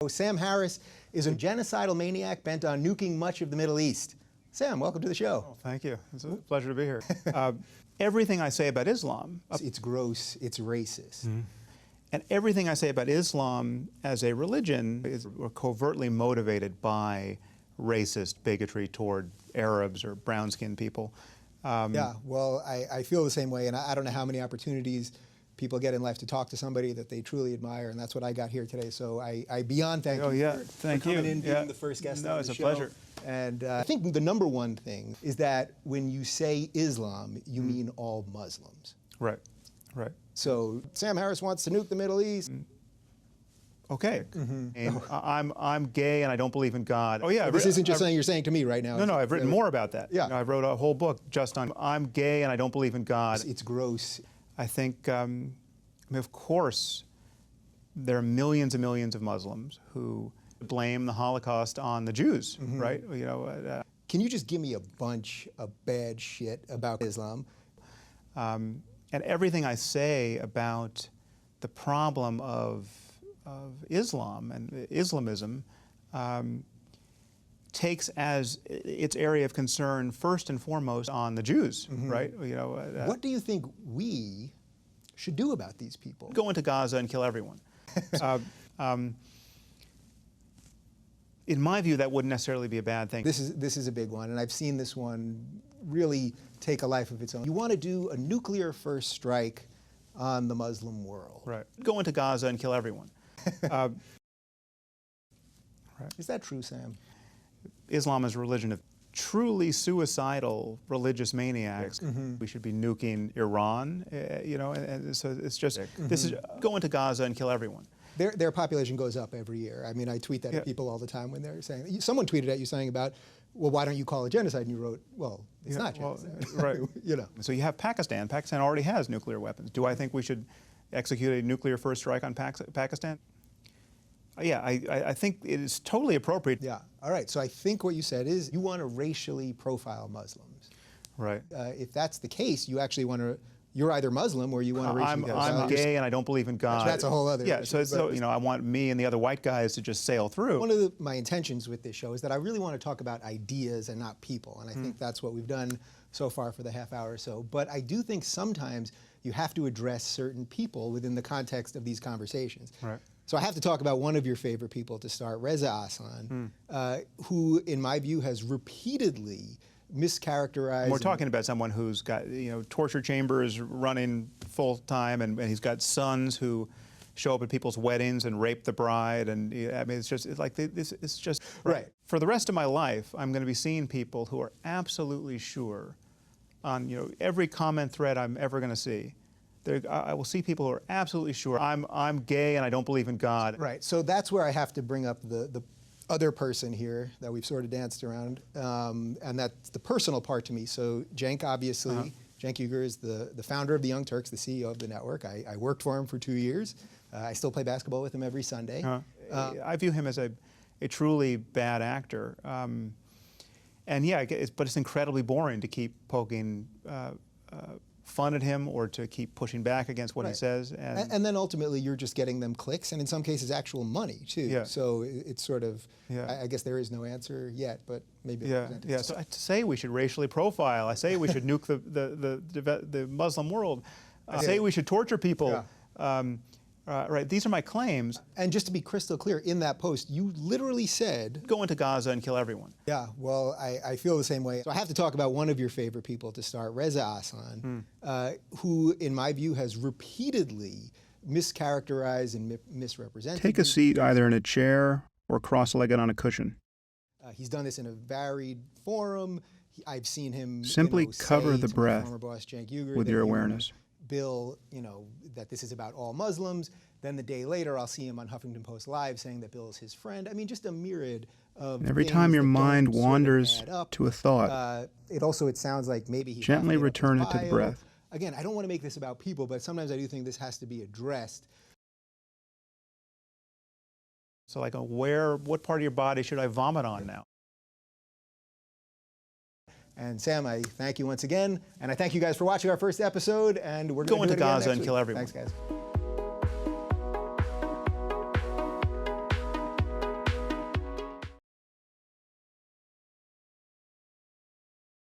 Sam Harris is a genocidal maniac bent on nuking much of the Middle East. Sam, welcome to the show. Oh, thank you. It's a pleasure to be here. Everything I say about Islam... It's gross, it's racist. Mm-hmm. And everything I say about Islam as a religion is covertly motivated by racist bigotry toward Arabs or brown-skinned people. Yeah, well, I feel the same way, and I don't know how many opportunities people get in life to talk to somebody that they truly admire, and that's what I got here today. So I beyond thank you for coming in, being the first guest on the show. It's a pleasure. And I think the number one thing is that when you say Islam, you mean all Muslims. Right, right. So Sam Harris wants to nuke the Middle East. Okay. And I'm gay and I don't believe in God. Oh yeah. This isn't just something you're saying to me right now. No, I've written more about that. Yeah. I wrote a whole book just on I'm gay and I don't believe in God. It's gross. I think, I mean, of course, there are millions and millions of Muslims who blame the Holocaust on the Jews, right? You know. Can you just give me a bunch of bad shit about Islam? And everything I say about the problem of Islam and Islamism takes as its area of concern first and foremost on the Jews, right? You know. What do you think we should do about these people? Go into Gaza and kill everyone. In my view, that wouldn't necessarily be a bad thing. This is a big one, and I've seen this one really take a life of its own. You want to do a nuclear first strike on the Muslim world. Right. Go into Gaza and kill everyone. Right. Is that true, Sam? Islam is a religion of truly suicidal religious maniacs. We should be nuking Iran, you know, and so it's just, this is, go into Gaza and kill everyone. Their population goes up every year. I mean, I tweet that at people all the time when they're saying, someone tweeted at you saying about, well, why don't you call it genocide? And you wrote, well, it's not genocide. Well, right. You know. So you have Pakistan. Pakistan already has nuclear weapons. Do I think we should execute a nuclear first strike on Pakistan? Yeah, I think it is totally appropriate. Yeah. All right. So I think what you said is you want to racially profile Muslims. Right. If that's the case, you actually want to. You're either Muslim or you want to racially profile. I'm gay and I don't believe in God. That's a whole other issue. So you know, I want me and the other white guys to just sail through. One of my intentions with this show is that I really want to talk about ideas and not people, and I think that's what we've done so far for the half hour or so. But I do think sometimes you have to address certain people within the context of these conversations. Right. So I have to talk about one of your favorite people to start, Reza, who, in my view, has repeatedly mischaracterized. We're talking about someone who's got, you know, torture chambers running full time, and he's got sons who show up at people's weddings and rape the bride, and I mean, it's like this. It's just right. For the rest of my life, I'm going to be seeing people who are absolutely sure, on every comment thread I'm ever going to see. I will see people who are absolutely sure I'm gay and I don't believe in God. Right. So that's where I have to bring up the other person here that we've sort of danced around, and that's the personal part to me. So Cenk, obviously, Cenk Uygur is the founder of the Young Turks, the CEO of the network. I worked for him for 2 years. I still play basketball with him every Sunday. I view him as a truly bad actor. And yeah, but it's incredibly boring to keep poking fun at him or to keep pushing back against what he says. And then ultimately you're just getting them clicks and in some cases actual money too. Yeah. So it's sort of, I guess there is no answer yet, but maybe. Yeah. So I say we should racially profile. I say we should nuke the Muslim world. I say we should torture people. Right, these are my claims. And just to be crystal clear, in that post, you literally said, go into Gaza and kill everyone. Yeah, well, I feel the same way. So I have to talk about one of your favorite people to start, Reza, who, in my view, has repeatedly mischaracterized and misrepresented. Take a seat either in a chair or cross-legged on a cushion. He's done this in a varied forum. I've seen him simply cover the breath former boss, Cenk Uygur, with your awareness. Bill, that this is about all Muslims. Then the day later, I'll see him on Huffington Post Live saying that Bill is his friend. I mean, just a myriad of every time your mind wanders to a thought, it sounds like maybe he gently return it to the breath. Again, I don't want to make this about people, but sometimes I do think this has to be addressed. So like, what part of your body should I vomit on now? And Sam, I thank you once again, and I thank you guys for watching our first episode, and we're going to do it again next week. Go into Gaza and kill everyone. Thanks, guys.